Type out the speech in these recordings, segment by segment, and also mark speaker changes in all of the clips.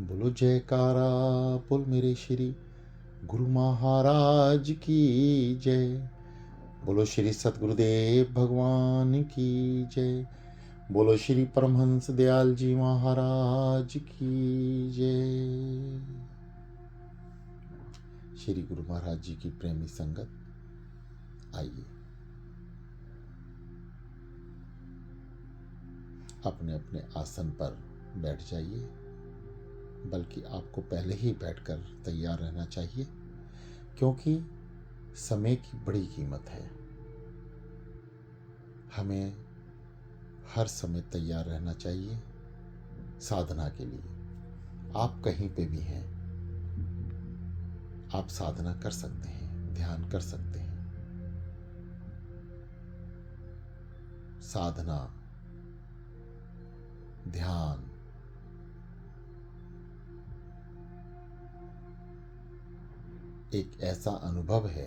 Speaker 1: बोलो जयकारा बोल मेरे श्री गुरु महाराज की जय। बोलो श्री सतगुरुदेव भगवान की जय। बोलो श्री परमहंस दयाल जी महाराज की जय। श्री गुरु महाराज जी की प्रेमी संगत, आइए अपने अपने आसन पर बैठ जाइए। बल्कि आपको पहले ही बैठकर तैयार रहना चाहिए, क्योंकि समय की बड़ी कीमत है। हमें हर समय तैयार रहना चाहिए साधना के लिए। आप कहीं पे भी हैं, आप साधना कर सकते हैं, ध्यान कर सकते हैं। साधना, ध्यान एक ऐसा अनुभव है,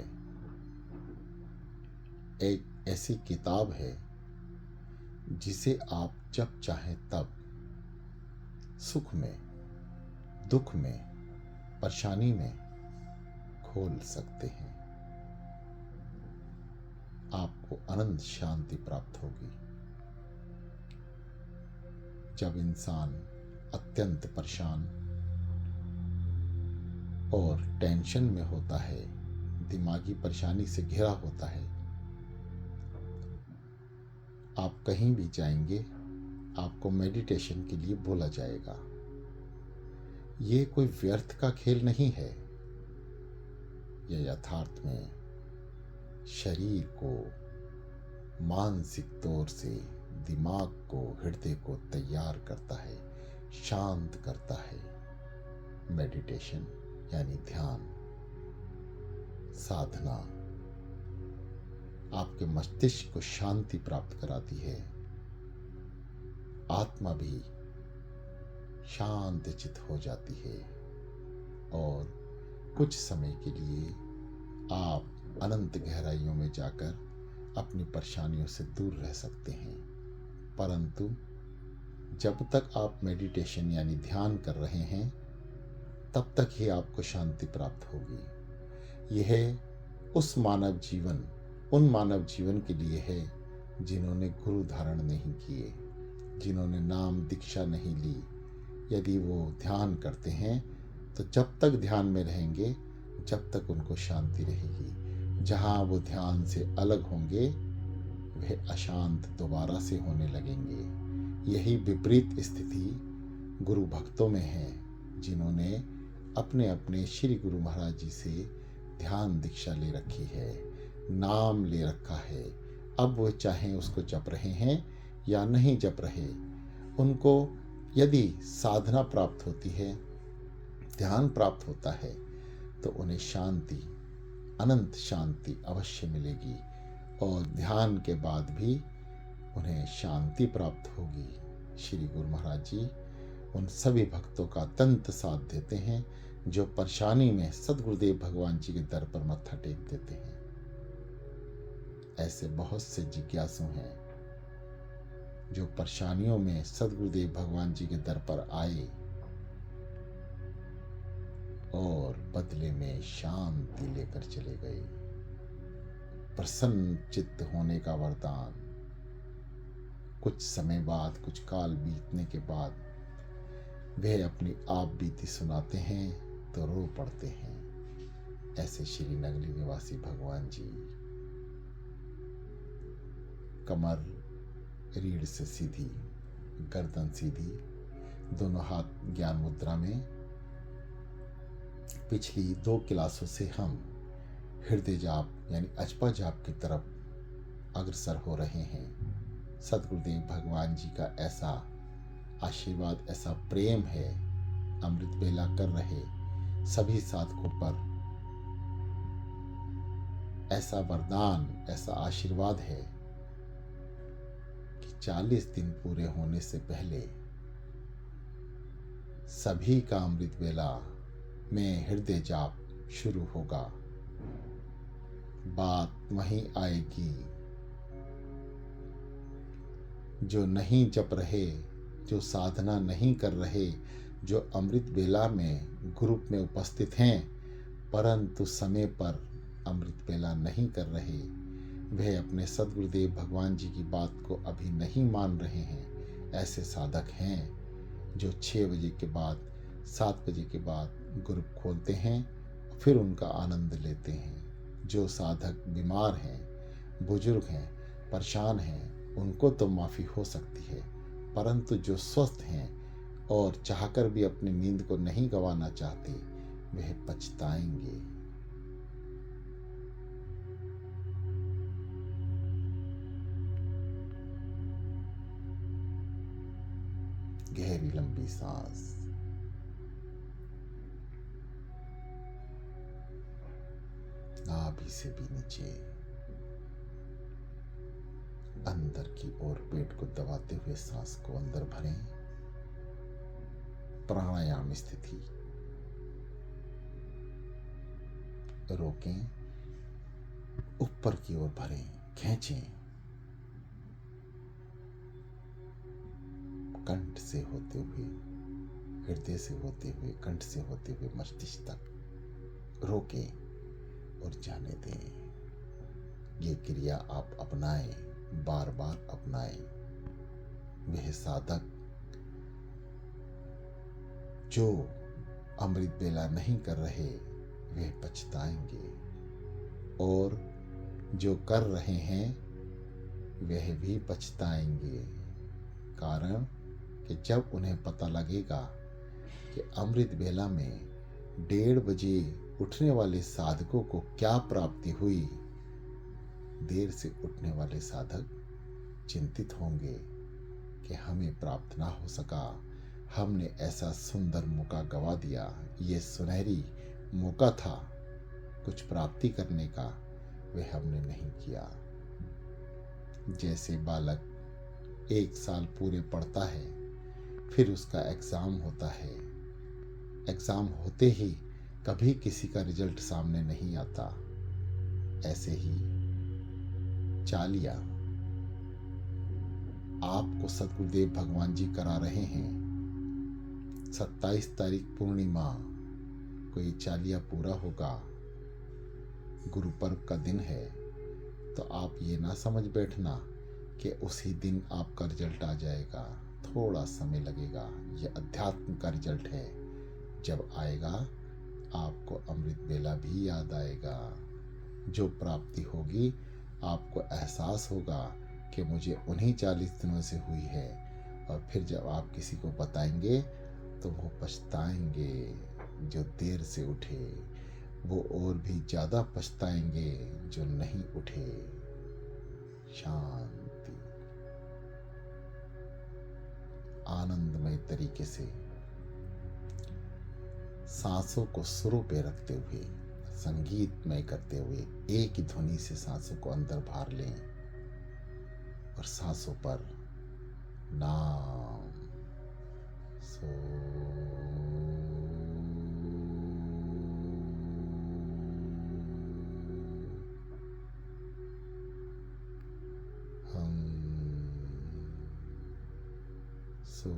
Speaker 1: एक ऐसी किताब है जिसे आप जब चाहें तब सुख में, दुख में, परेशानी में खोल सकते हैं। आपको अनंत शांति प्राप्त होगी। जब इंसान अत्यंत परेशान और टेंशन में होता है, दिमागी परेशानी से घिरा होता है, आप कहीं भी जाएंगे आपको मेडिटेशन के लिए बोला जाएगा। ये कोई व्यर्थ का खेल नहीं है। यह यथार्थ में शरीर को मानसिक तौर से, दिमाग को, हृदय को तैयार करता है, शांत करता है। मेडिटेशन यानी ध्यान, साधना आपके मस्तिष्क को शांति प्राप्त कराती है। आत्मा भी शांत चित हो जाती है और कुछ समय के लिए आप अनंत गहराइयों में जाकर अपनी परेशानियों से दूर रह सकते हैं। परंतु जब तक आप मेडिटेशन यानी ध्यान कर रहे हैं, तब तक ही आपको शांति प्राप्त होगी। यह उन मानव जीवन के लिए है जिन्होंने गुरु धारण नहीं किए, जिन्होंने नाम दीक्षा नहीं ली। यदि वो ध्यान करते हैं तो जब तक ध्यान में रहेंगे, जब तक उनको शांति रहेगी। जहाँ वो ध्यान से अलग होंगे, वह अशांत दोबारा से होने लगेंगे। यही विपरीत स्थिति गुरु भक्तों में है, जिन्होंने अपने अपने श्री गुरु महाराज जी से ध्यान दीक्षा ले रखी है, नाम ले रखा है। अब वो चाहे उसको जप रहे हैं या नहीं जप रहे, उनको यदि साधना प्राप्त होती है, ध्यान प्राप्त होता है, तो उन्हें शांति, अनंत शांति अवश्य मिलेगी। और ध्यान के बाद भी उन्हें शांति प्राप्त होगी। श्री गुरु महाराज जी उन सभी भक्तों का अत्यंत साथ देते हैं जो परेशानी में सद्गुरुदेव भगवान जी के दर पर मत्था टेक देते हैं। ऐसे बहुत से जिज्ञासु हैं जो परेशानियों में सद्गुरुदेव भगवान जी के दर पर आए और बदले में शांति लेकर चले गए। प्रसन्न चित्त होने का वरदान। कुछ समय बाद, कुछ काल बीतने के बाद वे अपनी आप बीती सुनाते हैं तो रो पड़ते हैं। ऐसे श्री नगली निवासी भगवान जी कमर रीढ़ से सीधी, गर्दन सीधी, दोनों हाथ ज्ञान मुद्रा में। पिछली 2 क्लासों से हम हृदय जाप यानी अजपा जाप की तरफ अग्रसर हो रहे हैं। सद्गुरुदेव भगवान जी का ऐसा आशीर्वाद, ऐसा प्रेम है, अमृत बेला कर रहे सभी साधकों पर ऐसा वरदान, ऐसा आशीर्वाद है कि 40 दिन पूरे होने से पहले सभी का अमृत बेला में हृदय जाप शुरू होगा। बात वहीं आएगी, जो नहीं जप रहे, जो साधना नहीं कर रहे, जो अमृत बेला में ग्रुप में उपस्थित हैं परंतु समय पर अमृत बेला नहीं कर रहे, वह अपने सद्गुरुदेव भगवान जी की बात को अभी नहीं मान रहे हैं। ऐसे साधक हैं जो 6 बजे के बाद 7 बजे के बाद ग्रुप खोलते हैं, फिर उनका आनंद लेते हैं। जो साधक बीमार हैं, बुजुर्ग हैं, परेशान हैं, उनको तो माफ़ी हो सकती है, परंतु जो स्वस्थ हैं और चाहकर भी अपनी नींद को नहीं गंवाना चाहते, वह पछताएंगे। गहरी लंबी सांस। नाभि से भी नीचे अंदर की ओर पेट को दबाते हुए सांस को अंदर भरें। प्राणायाम स्थिति रोकें, ऊपर की ओर भरें, खींचें। कंठ से होते हुए, हृदय से होते हुए, कंठ से होते हुए मस्तिष्क तक रोकें और जाने दें। ये क्रिया आप अपनाएं, बार बार अपनाएं। वह साधक जो अमृत बेला नहीं कर रहे, वे पछताएंगे, और जो कर रहे हैं वह भी पछताएंगे। कारण कि जब उन्हें पता लगेगा कि अमृत बेला में 1:30 बजे उठने वाले साधकों को क्या प्राप्ति हुई, देर से उठने वाले साधक चिंतित होंगे कि हमें प्राप्त ना हो सका, हमने ऐसा सुंदर मौका गवा दिया। ये सुनहरी मौका था कुछ प्राप्ति करने का, वह हमने नहीं किया। जैसे बालक 1 साल पूरे पढ़ता है, फिर उसका एग्ज़ाम होता है, एग्ज़ाम होते ही कभी किसी का रिजल्ट सामने नहीं आता, ऐसे ही चालिया आपको सद्गुरुदेव भगवान जी करा रहे हैं। 27 तारीख पूर्णिमा को ये चालिया पूरा होगा, गुरु पर्व का दिन है। तो आप ये ना समझ बैठना कि उसी दिन आपका रिजल्ट आ जाएगा, थोड़ा समय लगेगा। ये अध्यात्म का रिजल्ट है। जब आएगा आपको अमृत बेला भी याद आएगा। जो प्राप्ति होगी आपको एहसास होगा कि मुझे उन्हीं 40 दिनों से हुई है, और फिर जब आप किसी को बताएंगे तो वो पछताएंगे। जो देर से उठे वो और भी ज़्यादा पछताएंगे जो नहीं उठे। शांति। आनंदमय तरीके से सांसों को सुरों पे रखते हुए, संगीतमय करते हुए एक ही ध्वनि से सांसों को अंदर बाहर लें, और सांसों पर नाम सो हम सो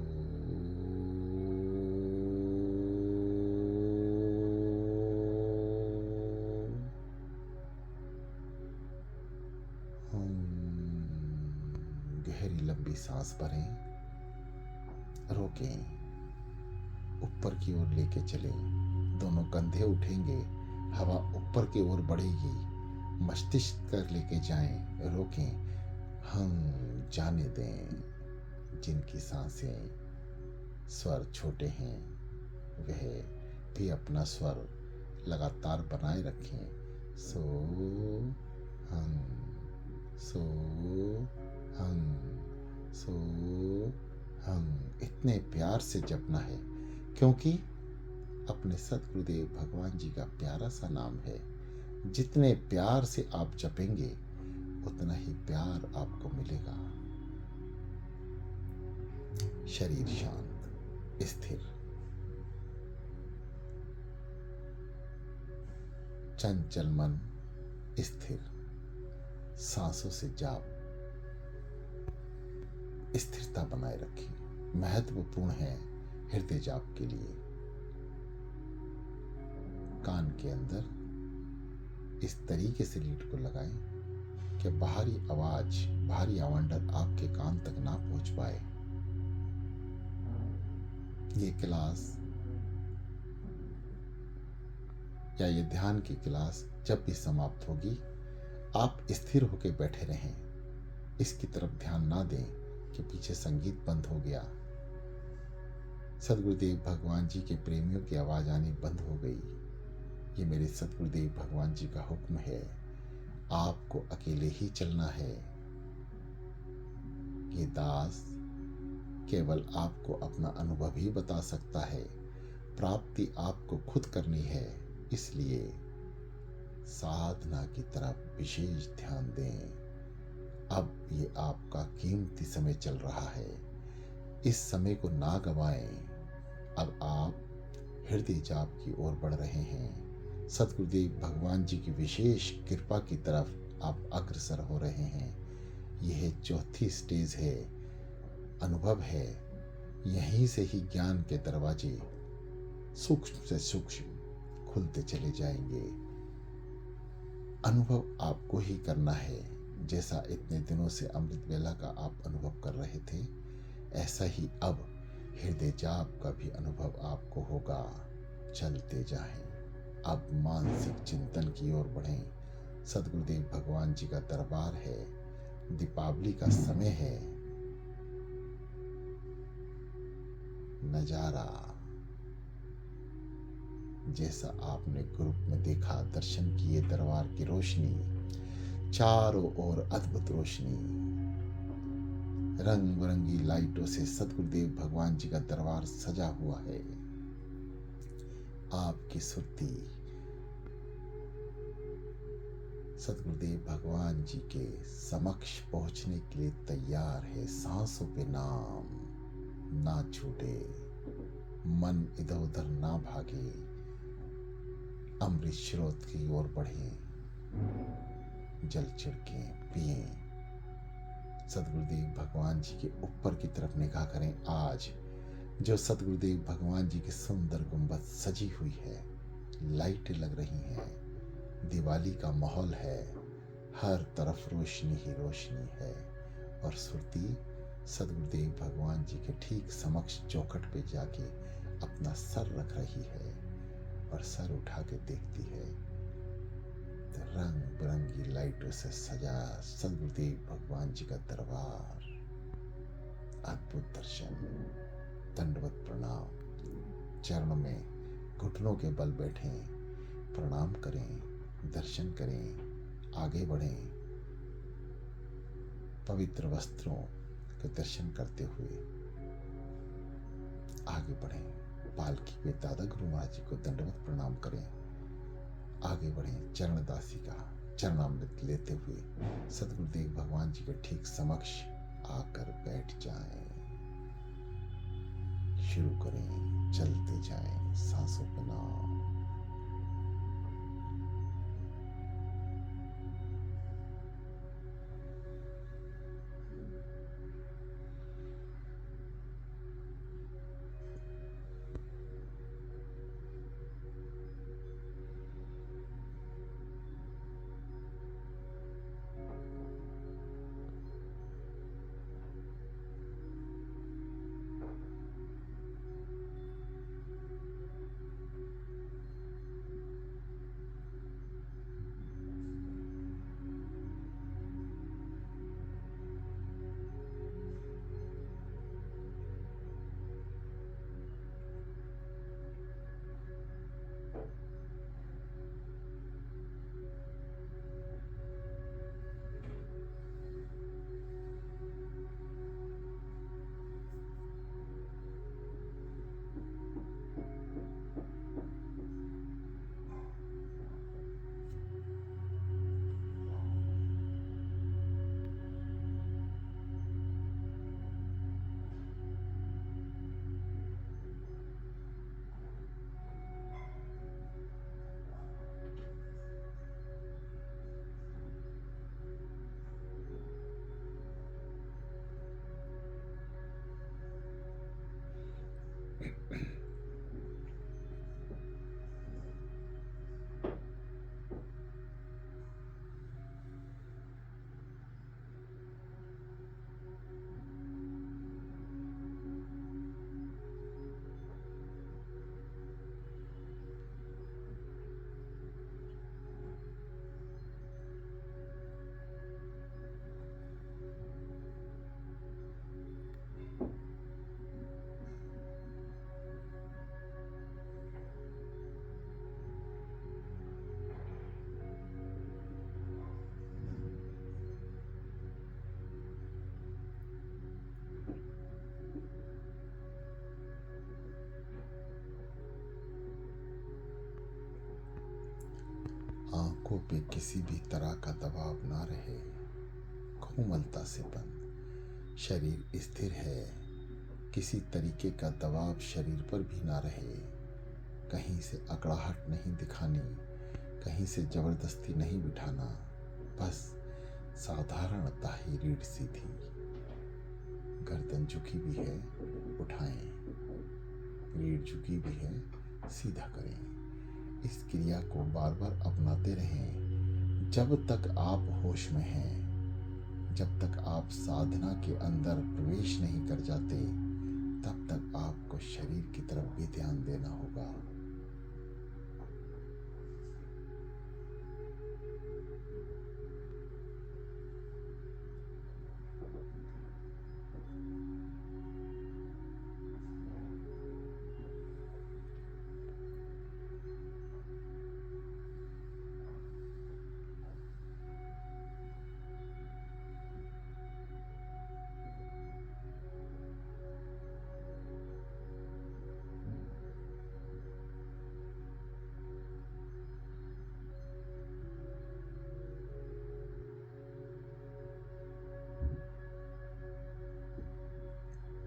Speaker 1: गहरी लंबी सांस भरें, रोकें, ऊपर की ओर लेके चलें। दोनों कंधे उठेंगे, हवा ऊपर की ओर बढ़ेगी, मस्तिष्क कर लेके जाएं, रोकें, हम जाने दें। जिनकी सांसें स्वर छोटे हैं वह भी अपना स्वर लगातार बनाए रखें। सो हम, सो हम, सो हम। इतने प्यार से जपना है, क्योंकि अपने सद्गुरुदेव भगवान जी का प्यारा सा नाम है। जितने प्यार से आप जपेंगे उतना ही प्यार आपको मिलेगा। शरीर शांत, स्थिर, चंचल मन स्थिर, सांसों से जाप, स्थिरता बनाए रखें। महत्वपूर्ण है हृदय जाप के लिए कान के अंदर इस तरीके से लीड को लगाएं कि बाहरी आवाज, बाहरी आवांडर आपके कान तक ना पहुंच पाए। ये क्लास या ये ध्यान की क्लास जब भी समाप्त होगी, आप स्थिर होकर बैठे रहें। इसकी तरफ ध्यान ना दें कि पीछे संगीत बंद हो गया, सदगुरुदेव भगवान जी के प्रेमियों की आवाज आनी बंद हो गई। ये मेरे सदगुरुदेव भगवान जी का हुक्म है, आपको अकेले ही चलना है। ये दास केवल आपको अपना अनुभव ही बता सकता है, प्राप्ति आपको खुद करनी है। इसलिए साधना की तरफ विशेष ध्यान दें। अब ये आपका कीमती समय चल रहा है, इस समय को ना गवाएं। अब आप हृदय जाप की ओर बढ़ रहे हैं। सतगुरुदेव भगवान जी की विशेष कृपा की तरफ आप अग्रसर हो रहे हैं। यह चौथी स्टेज है, अनुभव है। यहीं से ही ज्ञान के दरवाजे सूक्ष्म से सूक्ष्म खुलते चले जाएंगे। अनुभव आपको ही करना है। जैसा इतने दिनों से अमृत वेला का आप अनुभव कर रहे थे, ऐसा ही अब हृदय जाप का भी अनुभव आपको होगा। चलते जाएं, अब मानसिक चिंतन की ओर बढ़ें। सदगुरुदेव भगवान जी का दरबार है, दीपावली का समय है। नजारा जैसा आपने ग्रुप में देखा, दर्शन किए दरबार की रोशनी, चारों ओर अद्भुत रोशनी, रंग बिरंगी लाइटों से सतगुरुदेव भगवान जी का दरबार सजा हुआ है। आपकी सुरती सतगुरुदेव भगवान जी के समक्ष पहुंचने के लिए तैयार है। सांसों पे नाम ना छूटे, मन इधर उधर ना भागे, अमृत स्रोत की ओर बढ़े, जल छिड़के पिए। सतगुरुदेव भगवान जी के ऊपर की तरफ निगाह करें। आज जो सतगुरुदेव भगवान जी की सुंदर गुंबद सजी हुई है, लाइटें लग रही हैं, दिवाली का माहौल है, हर तरफ रोशनी ही रोशनी है। और सुरती सतगुरुदेव भगवान जी के ठीक समक्ष चौखट पे जाके अपना सर रख रही है और सर उठा के देखती है तो रंग बिरंगी लाइटों से सजा सदगुरुदेव भगवान जी का दरबार। अद्भुत दर्शन, दंडवत प्रणाम। चरण में घुटनों के बल बैठें, प्रणाम करें, दर्शन करें, आगे बढ़ें। पवित्र वस्त्रों के दर्शन करते हुए आगे बढ़ें। पालकी में दादा गुरु महाराज जी को दंडवत प्रणाम करें, आगे बढ़ें। चरणदासी का चरणामृत लेते हुए सतगुरुदेव भगवान जी के ठीक समक्ष आकर बैठ जाएं। शुरू करें, चलते जाएं, सांसों पे नाम। आंखों पे किसी भी तरह का दबाव ना रहे, कोमलता से बंद, शरीर स्थिर है, किसी तरीके का दबाव शरीर पर भी ना रहे, कहीं से अकड़ाहट नहीं दिखानी, कहीं से जबरदस्ती नहीं बिठाना, बस साधारणता ही रीढ़ सीधी, गर्दन झुकी भी है उठाएं, रीढ़ झुकी भी है सीधा करें। इस क्रिया को बार बार अपनाते रहें जब तक आप होश में हैं। जब तक आप साधना के अंदर प्रवेश नहीं कर जाते तब तक आपको शरीर की तरफ भी ध्यान देना होगा।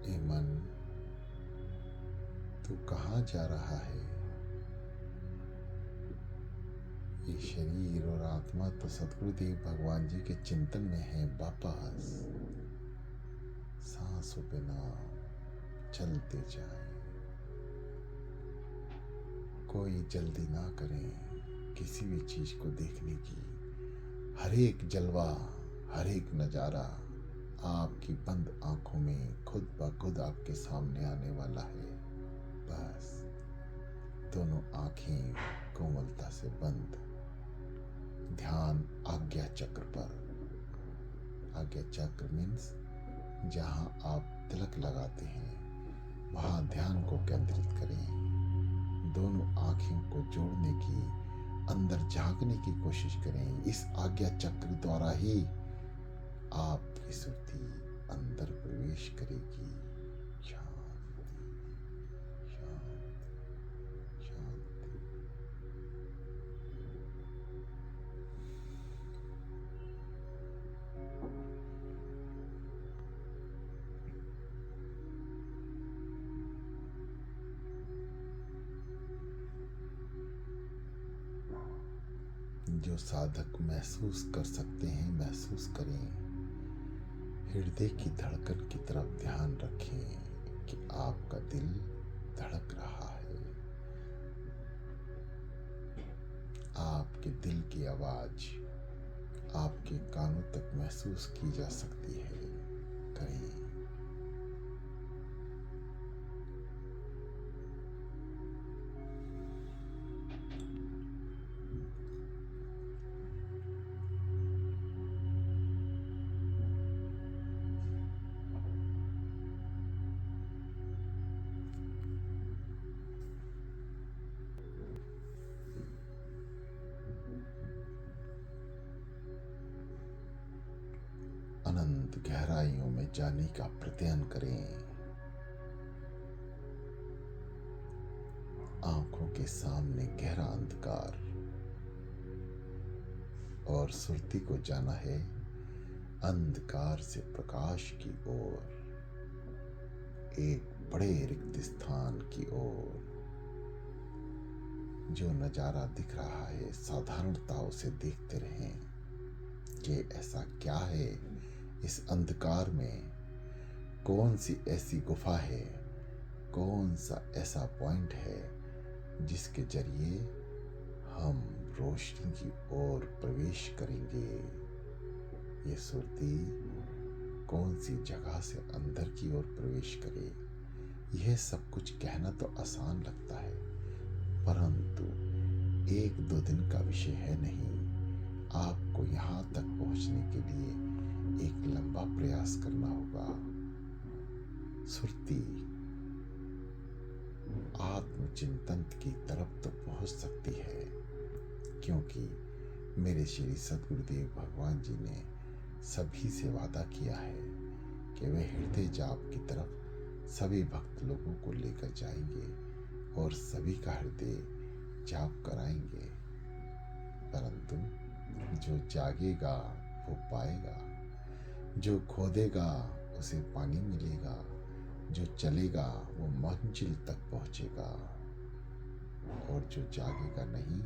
Speaker 1: ए मन, तू कहाँ जा रहा है? ये शरीर और आत्मा तो सदगुरुदेव भगवान जी के चिंतन में है। वापस सांसों पे नाम चलते जाए, कोई जल्दी ना करें किसी भी चीज को देखने की। हर एक जलवा, हर एक नजारा आपकी बंद आंखों में खुद ब खुद आपके सामने आने वाला है। बस दोनों आंखें कोमलता से बंद, ध्यान आज्ञा चक्र पर। आज्ञा चक्र मीन्स जहां आप तिलक लगाते हैं वहां ध्यान को केंद्रित करें। दोनों आंखों को जोड़ने की, अंदर झांकने की कोशिश करें। इस आज्ञा चक्र द्वारा ही आपकी सुरती अंदर प्रवेश करेगी। शांति, शांति, शांति। जो साधक महसूस कर सकते हैं महसूस करें। हृदय की धड़कन की तरफ ध्यान रखें कि आपका दिल धड़क रहा है। आपके दिल की आवाज आपके कानों तक महसूस की जा सकती है। करें। अनंत गहराइयों में जाने का प्रत्ययन करें। आंखों के सामने गहरा अंधकार और सुरती को जाना है अंधकार से प्रकाश की ओर, एक बड़े रिक्त स्थान की ओर। जो नजारा दिख रहा है साधारणता उसे देखते रहें कि ऐसा क्या है इस अंधकार में। कौन सी ऐसी गुफा है कौन सा ऐसा पॉइंट है जिसके जरिए हम रोशनी की ओर प्रवेश करेंगे। ये सुरती कौन सी जगह से अंदर की ओर प्रवेश करे। यह सब कुछ कहना तो आसान लगता है, परंतु 1-2 दिन का विषय है नहीं। आपको यहाँ तक पहुँचने के लिए एक लंबा प्रयास करना होगा। सुरती आत्मचिंतन की तरफ तो पहुँच सकती है, क्योंकि मेरे श्री सद्गुरुदेव भगवान जी ने सभी से वादा किया है कि वे हृदय जाप की तरफ सभी भक्त लोगों को लेकर जाएंगे और सभी का हृदय जाप कराएंगे। परंतु जो जागेगा वो पाएगा, जो खोदेगा उसे पानी मिलेगा, जो चलेगा वो मंजिल तक पहुंचेगा, और जो जागेगा नहीं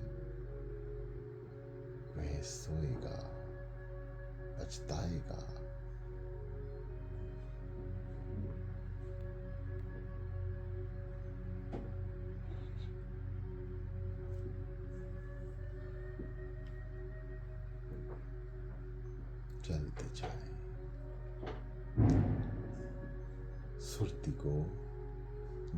Speaker 1: वह सोएगा, पछताएगा। चलते जाएं। सुरती को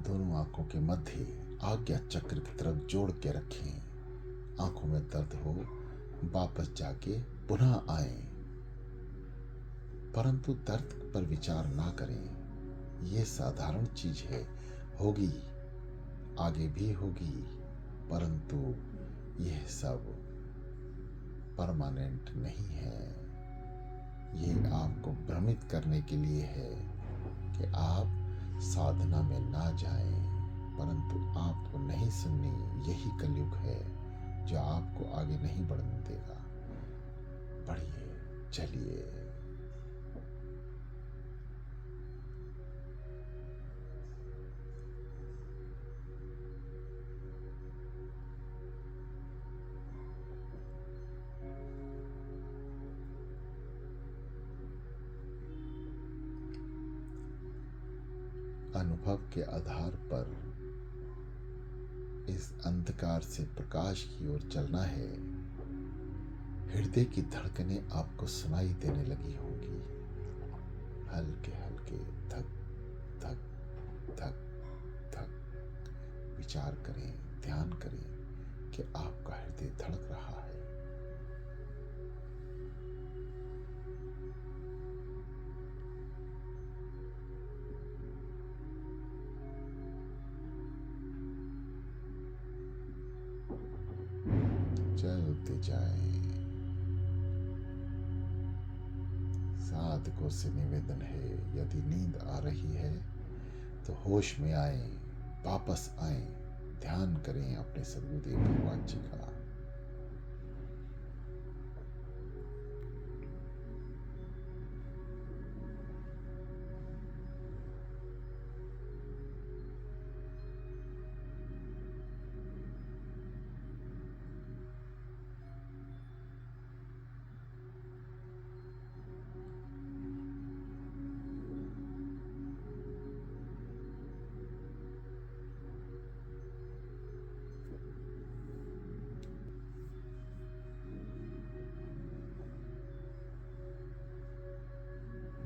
Speaker 1: दोनों आंखों के मध्य आज्ञा चक्र की तरफ जोड़ के रखें। आंखों में दर्द हो वापस जाके पुनः आए, परंतु दर्द पर विचार ना करें। ये साधारण चीज है, होगी, आगे भी होगी, परंतु यह सब परमानेंट नहीं है। ये आपको भ्रमित करने के लिए है कि आप साधना में ना जाएं, परंतु आपको नहीं सुननी। यही कलयुग है जो आपको आगे नहीं बढ़ने देगा। बढ़िए, चलिए। अनुभव के आधार पर इस अंधकार से प्रकाश की ओर चलना है। हृदय की धड़कनें आपको सुनाई देने लगी होंगी, हल्के हल्के धक धक धक धक। विचार करें, ध्यान करें कि आपका हृदय धड़क रहा है। चलते जाएं। साधकों से निवेदन है, यदि नींद आ रही है तो होश में आए, वापस आए, ध्यान करें अपने सद्गुरुदेव भगवान जी का।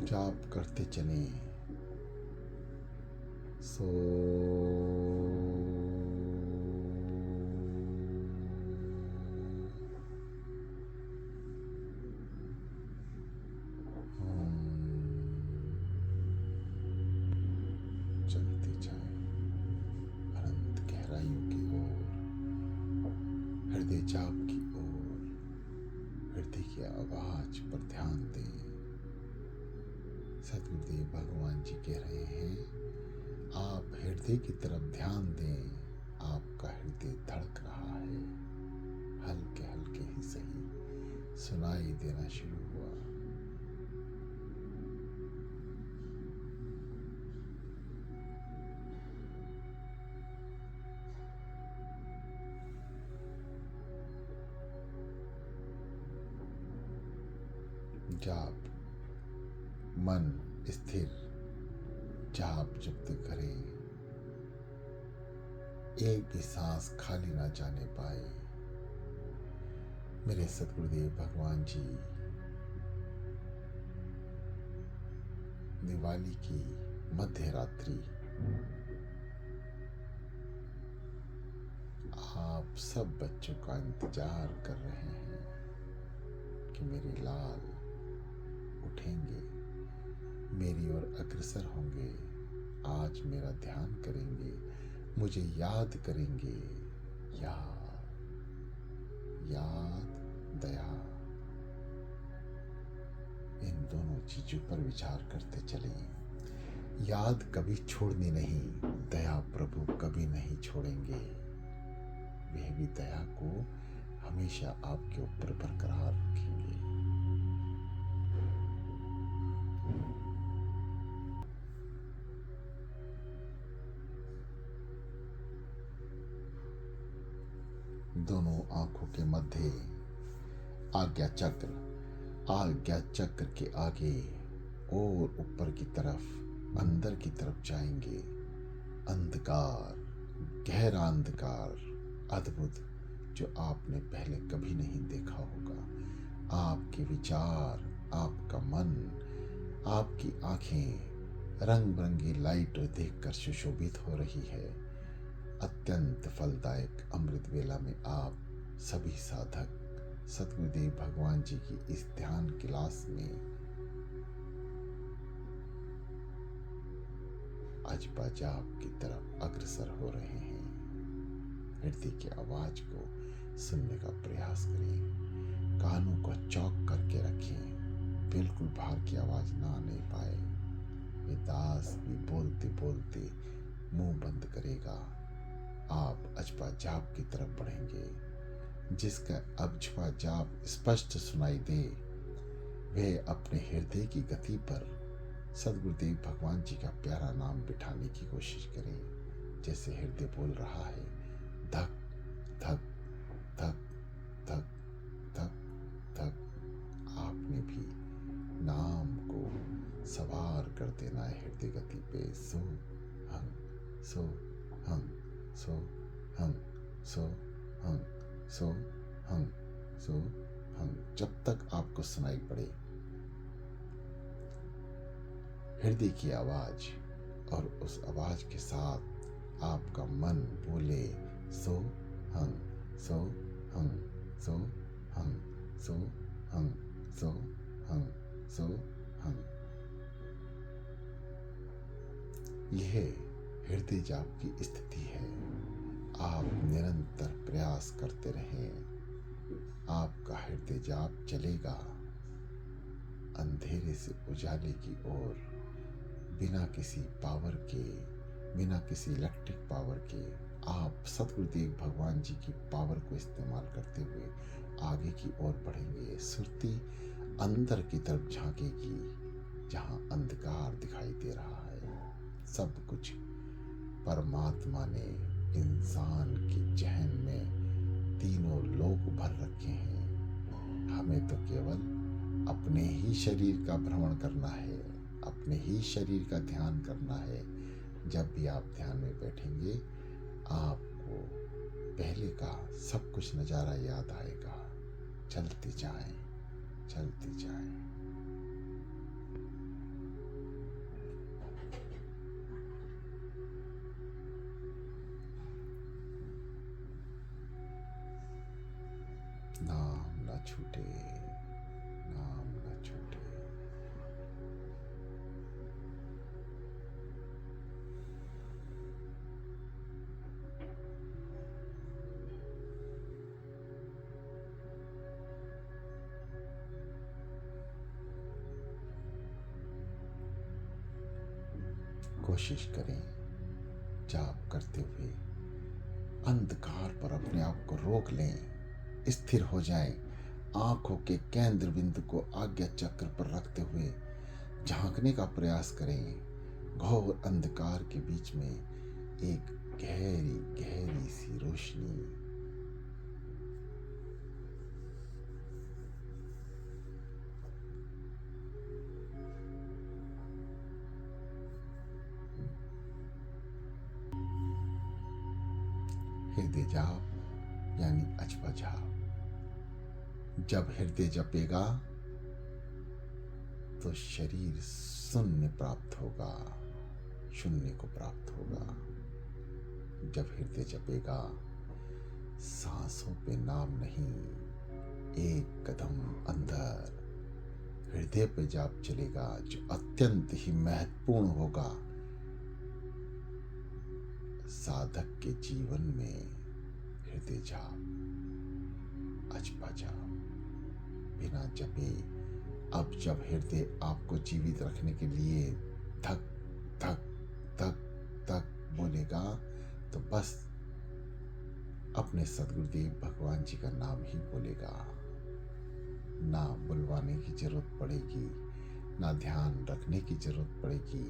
Speaker 1: जाप करते चले। सो चलते जाएं अनंत गहराइयों की ओर, हृदय जाप की ओर। हृदय की आवाज पर ध्यान दें। सद्गुरुदेव भगवान जी कह रहे हैं, आप हृदय की तरफ ध्यान दें। आपका हृदय धड़क रहा है, हल्के हल्के ही सही सुनाई देना शुरू हुआ। जाप मन स्थिर, जाप जब तक करें एक भी सांस खाली ना जाने पाए। मेरे सतगुरुदेव भगवान जी दिवाली की मध्य रात्रि आप सब बच्चों का इंतजार कर रहे हैं कि मेरे लाल उठेंगे, मेरी ओर अग्रसर होंगे, आज मेरा ध्यान करेंगे, मुझे याद करेंगे। याद, याद, दया, इन दोनों चीजों पर विचार करते चलें। याद कभी छोड़नी नहीं, दया प्रभु कभी नहीं छोड़ेंगे। वे भी दया को हमेशा आपके ऊपर बरकरार रखेंगे। दोनों आंखों के मध्य आज्ञा चक्र के आगे और ऊपर की तरफ, अंदर की तरफ जाएंगे। अंधकार, गहरा अंधकार, अद्भुत, जो आपने पहले कभी नहीं देखा होगा। आपके विचार, आपका मन, आपकी आंखें रंग बिरंगी लाइट देखकर सुशोभित हो रही है। अत्यंत फलदायक अमृत वेला में आप सभी साधक सतगुरुदेव भगवान जी की इस ध्यान क्लास में अजपा जाप की तरफ अग्रसर हो रहे हैं। हृदय की आवाज को सुनने का प्रयास करें, कानों को चौक करके रखें, बिल्कुल बाहर की आवाज ना आने पाए। ये दास भी बोलते बोलते मुंह बंद करेगा। आप अजपा जाप की तरफ बढ़ेंगे। जिसका अजपा जाप स्पष्ट सुनाई दे, वे अपने हृदय की गति पर सदगुरुदेव भगवान जी का प्यारा नाम बिठाने की कोशिश करें। जैसे हृदय बोल रहा है, धक धक धक धक धक धक। आपने भी नाम को सवार कर देना है हृदय गति पे। सो हम, सो हम, सो हम, सो हम, सो हम, सो हम, जब तक आपको सुनाई पड़े। हृदय की आवाज और उस आवाज के साथ आपका मन बोले, सो हम, सो हम, सो हम, सो हम, सो हम, सो हम। यह हृदय जाप की स्थिति है। आप निरंतर प्रयास करते रहें, आपका हृदय जाप चलेगा अंधेरे से उजाले की ओर, बिना किसी पावर के, बिना किसी इलेक्ट्रिक पावर के। आप सतगुरुदेव भगवान जी की पावर को इस्तेमाल करते हुए आगे की ओर बढ़ेंगे। सुरती अंदर की तरफ झांकेगी, जहां अंधकार दिखाई दे रहा है। सब कुछ परमात्मा ने इंसान के जहन में तीनों लोक भर रखे हैं। हमें तो केवल अपने ही शरीर का भ्रमण करना है, अपने ही शरीर का ध्यान करना है। जब भी आप ध्यान में बैठेंगे, आपको पहले का सब कुछ नज़ारा याद आएगा। चलते जाएं, चलते जाएं। नाम न छूटे, नाम न छूटे। कोशिश करें जाप करते हुए अंधकार पर अपने आप को रोक लें, स्थिर हो जाएं। आंखों के केंद्र बिंदु को आज्ञा चक्र पर रखते हुए झांकने का प्रयास करें। घोर अंधकार के बीच में एक गहरी गहरी सी रोशनी। हृदय जाप यानी अजपा जाप। जब हृदय जपेगा तो शरीर शून्य प्राप्त होगा, शून्य को प्राप्त होगा। जब हृदय जपेगा, सांसों पे नाम नहीं, एक कदम अंदर हृदय पे जाप चलेगा, जो अत्यंत ही महत्वपूर्ण होगा साधक के जीवन में। हृदय जाप, अजपा जाप, बिना जपे। अब जब हृदय आपको जीवित रखने के लिए धक धक धक धक बोलेगा, तो बस अपने सदगुरुदेव भगवान जी का नाम ही बोलेगा। ना बुलवाने की जरूरत पड़ेगी, ना ध्यान रखने की जरूरत पड़ेगी।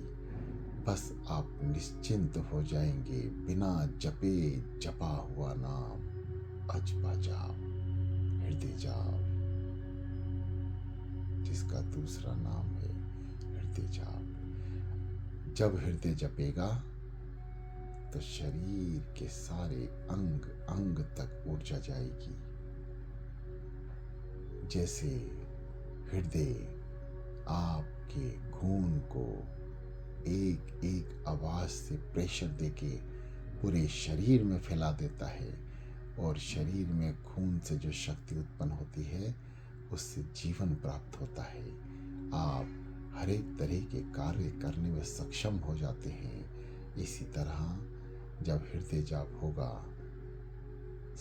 Speaker 1: बस आप निश्चिंत हो जाएंगे, बिना जपे जपा हुआ नाम, अजपा जाप, हृदय जाप, जिसका दूसरा नाम है हृदय जाप। जब हृदय जपेगा तो शरीर के सारे अंग अंग तक ऊर्जा जाएगी। जैसे हृदय आपके खून को एक एक आवाज से प्रेशर देके पूरे शरीर में फैला देता है, और शरीर में खून से जो शक्ति उत्पन्न होती है उससे जीवन प्राप्त होता है। आप हर एक तरह के कार्य करने में सक्षम हो जाते हैं। इसी तरह जब हृदय जाप होगा,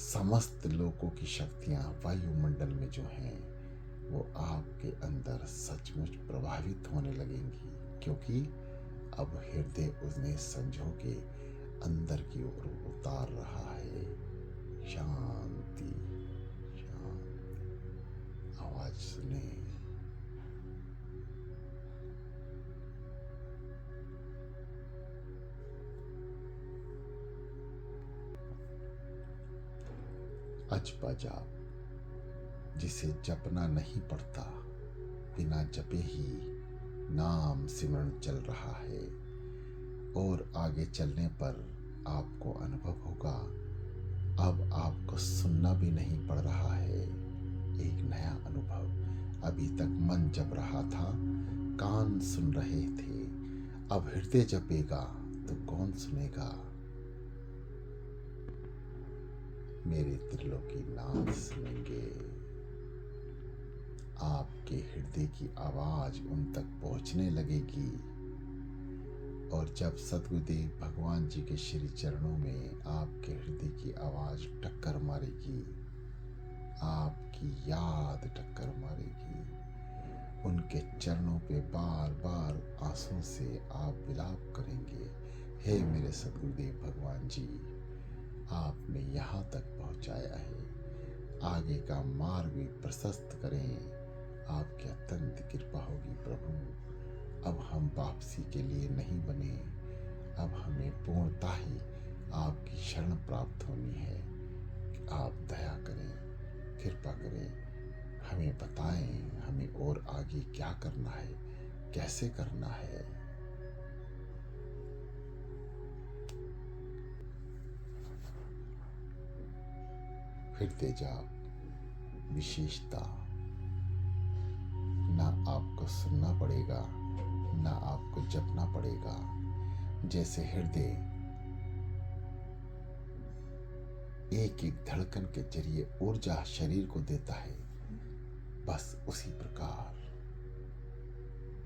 Speaker 1: समस्त लोकों की शक्तियाँ वायुमंडल में जो हैं वो आपके अंदर सचमुच प्रभावित होने लगेंगी, क्योंकि अब हृदय उन्हें संजो के अंदर की ओर उतार रहा है। शांति शांति। आवाज सुने। अजपा जाप, जिसे जपना नहीं पड़ता, बिना जपे ही नाम सिमरन चल रहा है, और आगे चलने पर आपको अनुभव होगा अब आपको सुनना भी नहीं पड़ रहा है। एक नया अनुभव। अभी तक मन जप रहा था, कान सुन रहे थे, अब हृदय जपेगा तो कौन सुनेगा? मेरे त्रिलोकी नाथ सुनेंगे। आपके हृदय की आवाज उन तक पहुंचने लगेगी, और जब सद्गुरुदेव भगवान जी के श्री चरणों में आपके हृदय की आवाज टक्कर मारेगी, आपकी याद टक्कर मारेगी, उनके चरणों पे बार बार आंसुओं से आप विलाप करेंगे, हे मेरे सद्गुरुदेव भगवान जी, आपने यहाँ तक पहुँचाया है, आगे का मार्ग भी प्रशस्त करें, आपकी अत्यंत कृपा होगी प्रभु। अब हम वापसी के लिए नहीं बने, अब हमें पूर्णता ही आपकी शरण प्राप्त होनी है। आप दया करें, कृपा करें, हमें बताएं हमें और आगे क्या करना है, कैसे करना है। हृदय जाप विशेषता, ना आपको सुनना पड़ेगा, ना आपको जपना पड़ेगा। जैसे हृदय एक एक धड़कन के जरिए ऊर्जा शरीर को देता है, बस उसी प्रकार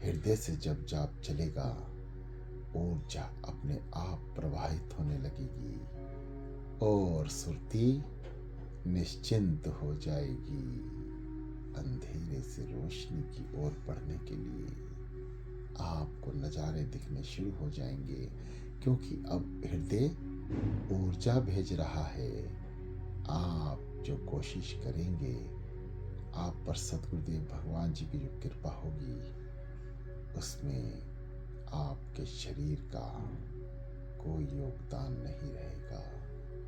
Speaker 1: हृदय से जब जाप चलेगा, ऊर्जा अपने आप प्रवाहित होने लगेगी और सुरती निश्चिंत हो जाएगी। अंधेरे से रोशनी की ओर बढ़ने के लिए आपको नज़ारे दिखने शुरू हो जाएंगे, क्योंकि अब हृदय ऊर्जा भेज रहा है। आप जो कोशिश करेंगे, आप पर सद्गुरुदेव भगवान जी की जो कृपा होगी, उसमें आपके शरीर का कोई योगदान नहीं रहेगा।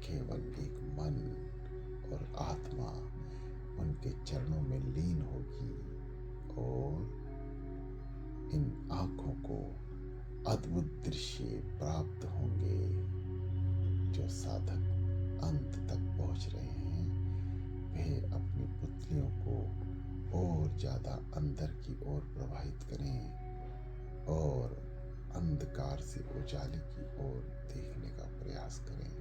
Speaker 1: केवल एक मन और आत्मा उनके चरणों में लीन होगी, और इन आँखों को अद्भुत दृश्य प्राप्त होंगे जो साधक अंत तक पहुंच रहे हैं, वह अपनी पुतलियों को और ज़्यादा अंदर की ओर प्रवाहित करें और अंधकार से उजाले की ओर देखने का प्रयास करें।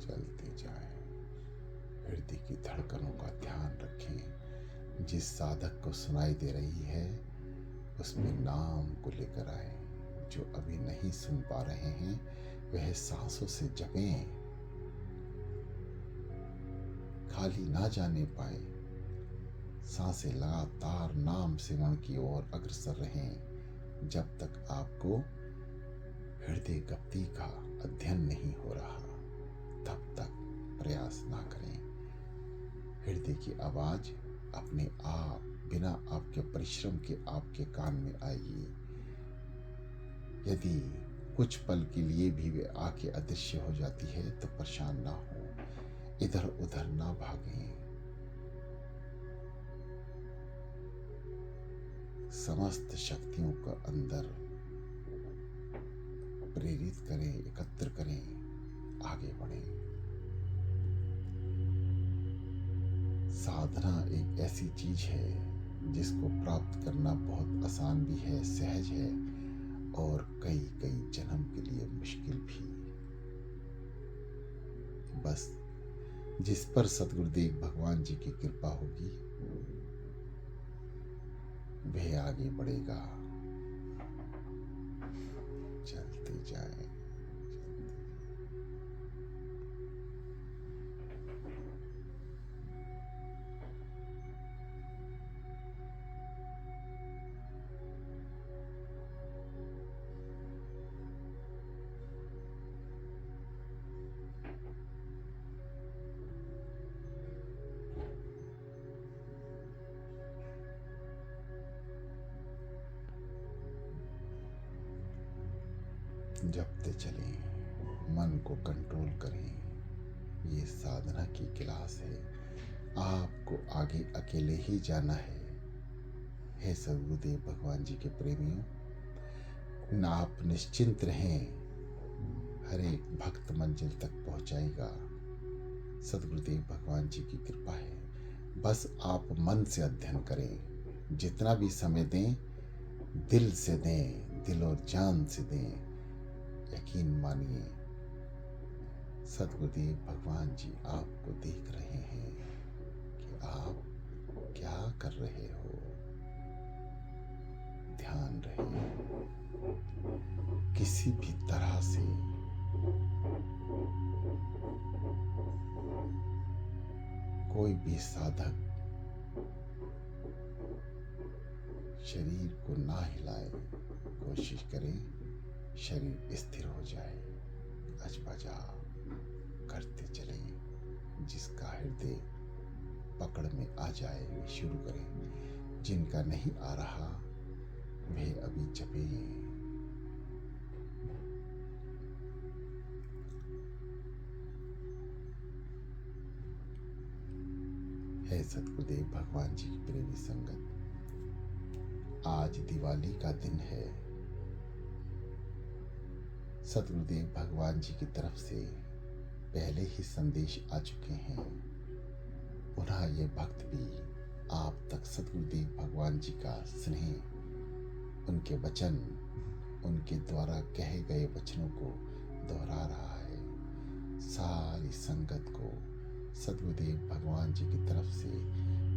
Speaker 1: चलते जाएं। हृदय की धड़कनों का ध्यान रखें। जिस साधक को सुनाई दे रही है उसमें नाम को लेकर आए। जो अभी नहीं सुन पा रहे हैं वह सांसों से जपें, खाली ना जाने पाए। सांसें लगातार नाम सिमरण की ओर अग्रसर रहें जब तक आपको हृदय गति का अध्ययन नहीं हो रहा, तब तक प्रयास ना करें। हृदय की आवाज अपने आप बिना आपके परिश्रम के आपके कान में आएगी। यदि कुछ पल के लिए भी वे आके अदृश्य हो जाती है तो परेशान ना हो, इधर उधर ना भागें। समस्त शक्तियों का अंदर प्रेरित करें, एकत्र करें, आगे बढ़ें। साधना एक ऐसी चीज है जिसको प्राप्त करना बहुत आसान भी है, सहज है और कई कई जन्म के लिए मुश्किल भी। बस जिस पर सतगुरुदेव भगवान जी की कृपा होगी वह आगे बढ़ेगा। चलते जाएं। जपते चलें, मन को कंट्रोल करें। ये साधना की क्लास है, आपको आगे अकेले ही जाना है। हे सद्गुरुदेव भगवान जी के प्रेमियों, न आप निश्चिंत रहें, हर एक भक्त मंजिल तक पहुंचाएगा। सद्गुरुदेव भगवान जी की कृपा है। बस आप मन से अध्ययन करें, जितना भी समय दें दिल से दें, दिल और जान से दें। यकीन मानिए सद्गुरुदेव भगवान जी आपको देख रहे हैं कि आप क्या कर रहे हो। ध्यान रहे, किसी भी तरह से कोई भी साधक शरीर को ना हिलाए। कोशिश करें शरीर स्थिर हो जाए। अजपजा करते चलें। जिसका हृदय पकड़ में आ जाए वे शुरू करें। जिनका नहीं आ रहा वे अभी जपें। है सतगुरुदेव भगवान जी की प्रेमी संगत, आज दिवाली का दिन है। सतगुरुदेव भगवान जी की तरफ से पहले ही संदेश आ चुके हैं। पुनः ये भक्त भी आप तक सतगुरुदेव भगवान जी का स्नेह, उनके वचन, उनके द्वारा कहे गए वचनों को दोहरा रहा है। सारी संगत को सतगुरुदेव भगवान जी की तरफ से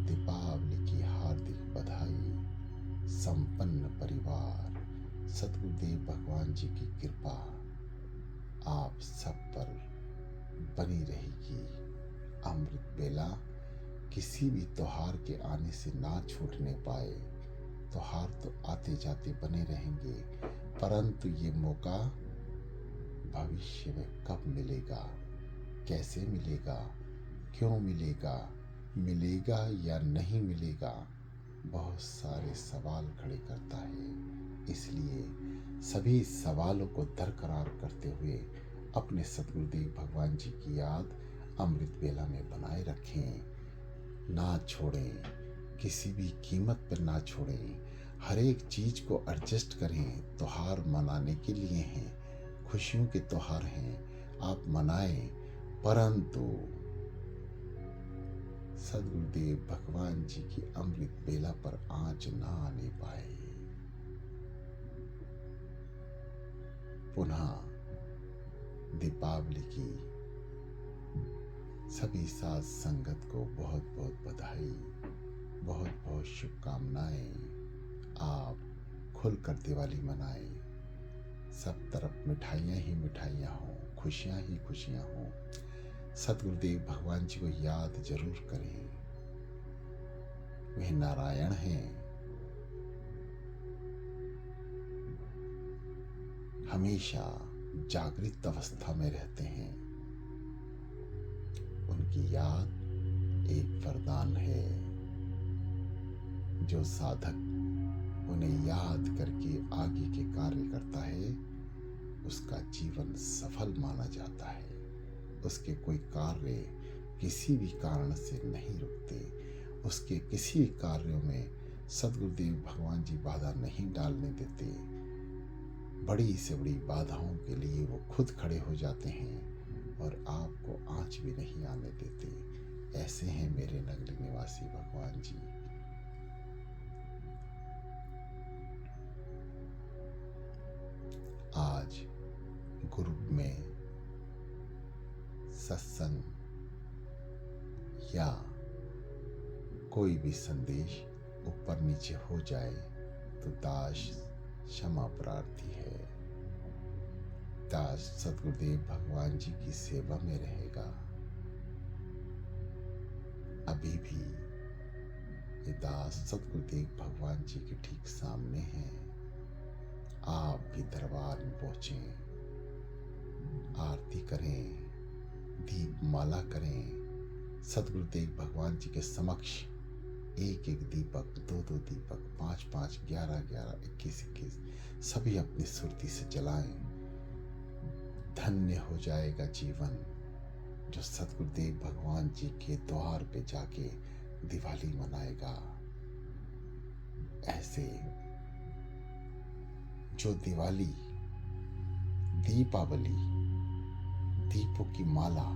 Speaker 1: दीपावली की हार्दिक बधाई। संपन्न परिवार, सतगुरुदेव भगवान जी की कृपा आप सब पर बनी रहेगी। अमृत बेला किसी भी त्योहार के आने से ना छूटने पाए। त्योहार तो आते जाते बने रहेंगे, परंतु ये मौका भविष्य में कब मिलेगा, कैसे मिलेगा, क्यों मिलेगा, मिलेगा या नहीं मिलेगा, बहुत सारे सवाल खड़े करता है। इसलिए सभी सवालों को दरकरार करते हुए अपने सद्गुरुदेव भगवान जी की याद अमृत बेला में बनाए रखें, ना छोड़ें, किसी भी कीमत पर ना छोड़ें। हर एक चीज को एडजस्ट करें। त्योहार मनाने के लिए हैं, खुशियों के त्योहार हैं, आप मनाएं, परंतु सद्गुरुदेव भगवान जी की अमृत बेला पर आंच ना आने पाए। पुनः दीपावली की सभी साथ संगत को बहुत बहुत बधाई, बहुत बहुत शुभकामनाएं। आप खुलकर दिवाली मनाएं, सब तरफ मिठाइयाँ ही मिठाइयाँ हों, खुशियाँ ही खुशियाँ हों। सद्गुरुदेव भगवान जी को याद जरूर करें। वे नारायण हैं, हमेशा जागृत अवस्था में रहते हैं। उनकी याद एक वरदान है। जो साधक उन्हें याद करके आगे के कार्य करता है, उसका जीवन सफल माना जाता है। उसके कोई कार्य किसी भी कारण से नहीं रुकते। उसके किसी भी कार्यों में सद्गुरुदेव भगवान जी बाधा नहीं डालने देते। बड़ी से बड़ी बाधाओं के लिए वो खुद खड़े हो जाते हैं और आपको आंच भी नहीं आने देते। ऐसे हैं मेरे नगरी निवासी भगवान जी। आज ग्रुप में सत्संग या कोई भी संदेश ऊपर नीचे हो जाए तो दास क्षमा प्रार्थी है। दास सद्गुरुदेव भगवान जी की सेवा में रहेगा। अभी भी ये दास सद्गुरुदेव भगवान जी के ठीक सामने हैं। आप भी दरबार में पहुंचे, आरती करें, दीप माला करें। सद्गुरुदेव भगवान जी के समक्ष एक एक दीपक, दो दो दीपक, 5 5, 11 11, 21 21 सभी अपनी सुरती से जलाएं। धन्य हो जाएगा जीवन जो सद्गुरुदेव भगवान जी के द्वार पे जाके दिवाली मनाएगा। ऐसे जो दिवाली, दीपावली, दीपों की माला,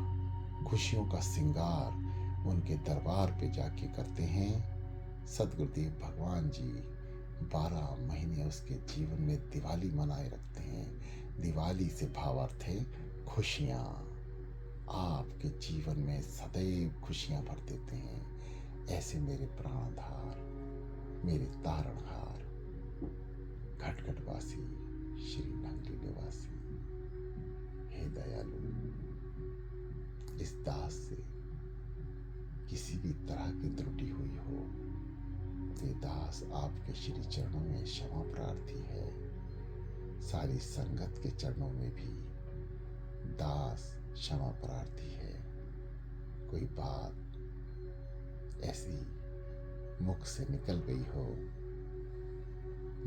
Speaker 1: खुशियों का श्रृंगार उनके दरबार पे जाके करते हैं, सद्गुरुदेव भगवान जी 12 महीने उसके जीवन में दिवाली मनाए रखते हैं। दिवाली से भावार्थ है खुशियाँ। आपके जीवन में सदैव खुशियाँ भर देते हैं। ऐसे मेरे प्राणधार, मेरे तारणहार, खटखटवासी, श्री नगरी निवासी, हे दयालु, इस दास से किसी भी तरह की त्रुटि हुई हो, ये दास आपके श्री चरणों में क्षमा प्रार्थी है। सारी संगत के चरणों में भी दास क्षमा प्रार्थी है। कोई बात ऐसी मुख से निकल गई हो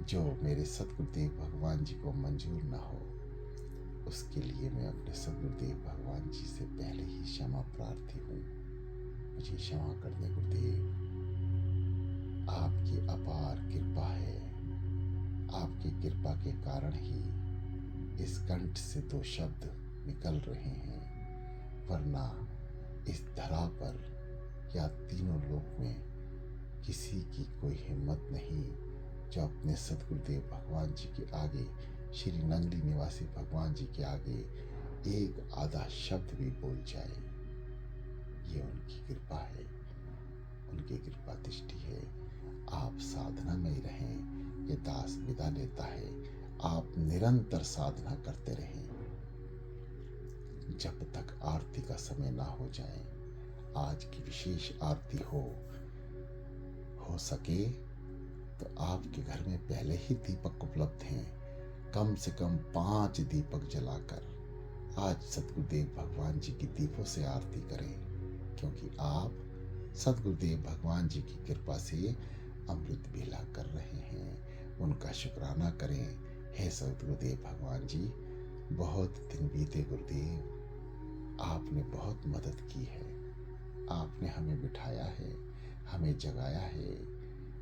Speaker 1: जो मेरे सद्गुरुदेव भगवान जी को मंजूर ना हो, उसके लिए मैं अपने सद्गुरुदेव भगवान जी से पहले ही क्षमा प्रार्थी हूँ। मुझे क्षमा कर दे गुरुदेव। आपकी अपार कृपा है। आपकी कृपा के कारण ही इस कंठ से 2 शब्द निकल रहे हैं, वरना इस धरा पर या तीनों लोक में किसी की कोई हिम्मत नहीं जो अपने सद्गुरुदेव भगवान जी के आगे, श्री नगरी निवासी भगवान जी के आगे एक आधा शब्द भी बोल जाए। ये उनकी कृपा है, उनकी कृपा दृष्टि है। आप साधना में ही रहें। ये दास विदा लेता है। आप निरंतर साधना करते रहें जब तक आरती का समय ना हो जाए। आज की विशेष आरती हो सके तो आपके घर में पहले ही दीपक उपलब्ध हैं। कम से कम 5 दीपक जलाकर आज सद्गुरुदेव भगवान जी की दीपों से आरती करें, क्योंकि आप सद्गुरुदेव भगवान जी की कृपा से अमृत बेला कर रहे हैं, उनका शुक्राना करें। हे सदगुरुदेव भगवान जी, बहुत दिन बीते गुरुदेव, आपने बहुत मदद की है, आपने हमें बिठाया है, हमें जगाया है।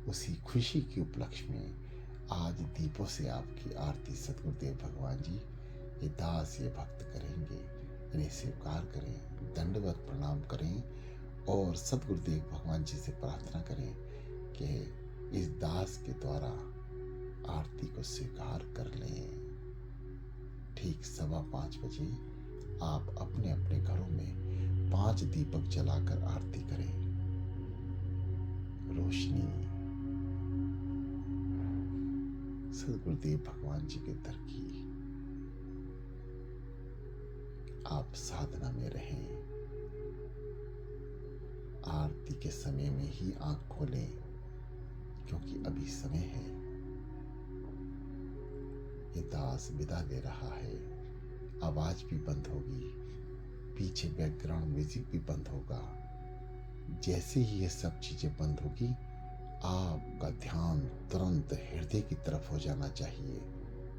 Speaker 1: उसी खुशी के उपलक्ष्य में आज दीपों से आपकी आरती सदगुरुदेव भगवान जी ये दास ये भक्त करेंगे। इन्हें स्वीकार करें, दंडवत प्रणाम करें और सदगुरुदेव भगवान जी से प्रार्थना करें कि इस दास के द्वारा आरती को स्वीकार कर लें। ठीक 5:15 बजे आप अपने अपने घरों में 5 दीपक जलाकर आरती करें। रोशनी सदगुरुदेव भगवान जी के दर की। आप साधना में रहें। आरती के समय में ही आंख खोलें, क्योंकि अभी समय है। ये दास विदा दे रहा है। आवाज भी बंद होगी, पीछे बैकग्राउंड म्यूजिक भी बंद होगा। जैसे ही ये सब चीजें बंद होगी, आपका ध्यान तुरंत हृदय की तरफ हो जाना चाहिए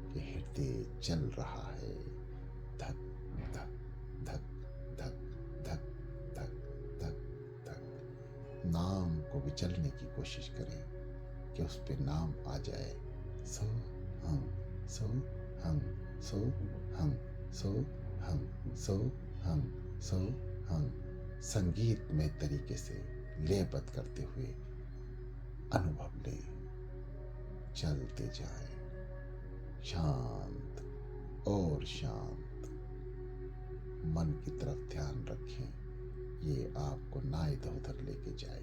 Speaker 1: कि हृदय चल रहा है। धक धक धक धक धक धक धक धक। नाम को विचलने की कोशिश करें कि उस पे नाम आ जाए। सो हम सो हम सो हम सो हम सो हम सो हम। संगीतमय तरीके से लयबद्ध करते हुए अनुभव लें, चलते जाएं, शांत और शांत। मन की तरफ ध्यान रखें, ये आपको ना इधर उधर लेके जाए।